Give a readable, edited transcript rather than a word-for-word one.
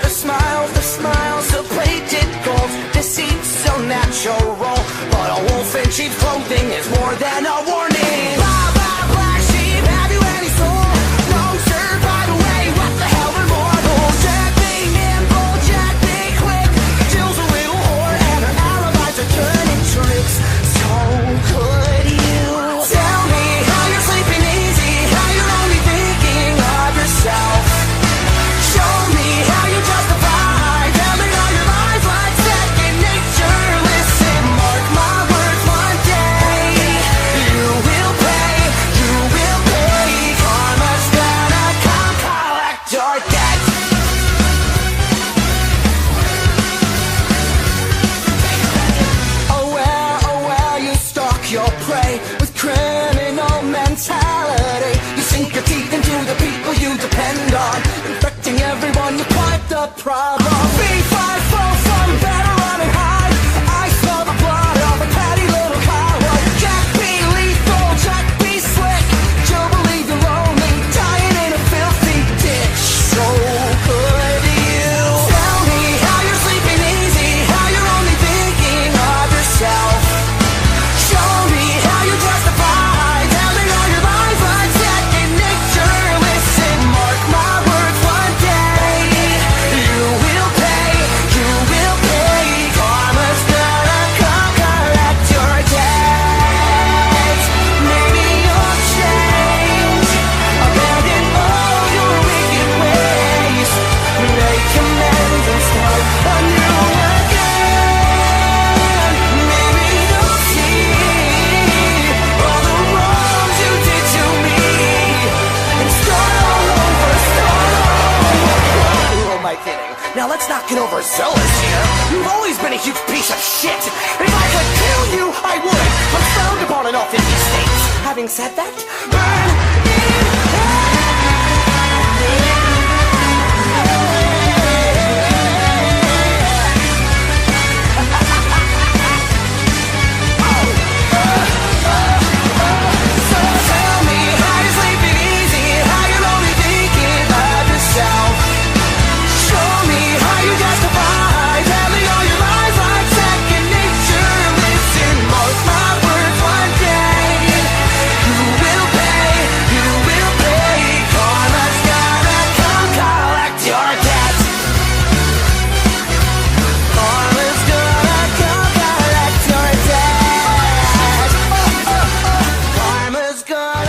The smiles, the plated gold, deceit so natural. But a wolf in sheep's clothing is more than a warning. Blah, blah, black sheep, have you any soul? No, sir, by the way, what the hell are mortals? Jack be nimble, Jack be quick. Jill's a little whore and her alibis are turning tricks. So could you tell me how you're sleeping easy, how you're only thinking of yourself? Show me how you justify telling all your lies like second nature. Listen, mark my words, one day you will pay, you will pay. Karma's gonna come collect your debt. Oh well, you stalk your prey with criminal mentality. You sink your teeth into the people you depend on, infecting everyone, you quite the problem. B5 flow from better running high. I smell the blood of a petty little coward. Jack be lethal, Jack be slick. You'll believe you're lonely, dying in a filthy ditch. So could you tell me how you're sleeping easy, how you're only thinking of yourself? Show me how you justify telling all your lies like second nature. Listen, mark my words, one day you will pay, you will pay. Karma's gonna come collect your debt. Maybe you'll change, abandon all your wicked ways, make amends and start anew again. Maybe you'll see all the wrongs you did to me and start all over, start all over. Who am I kidding? Now let's not get overzealous here. You've always been a huge piece of shit. If I could kill you, I would. I'm frowned upon in all 50 states. Having said that, burn in hell. So tell me how you're sleeping easy, how you're only thinking of yourself. Show me how you justify telling all your lies like second nature. Listen, mark my words, one day you will pay, you will pay. Karma's gonna come collect your debt. Karma's gonna come collect your debt. Karma's gonna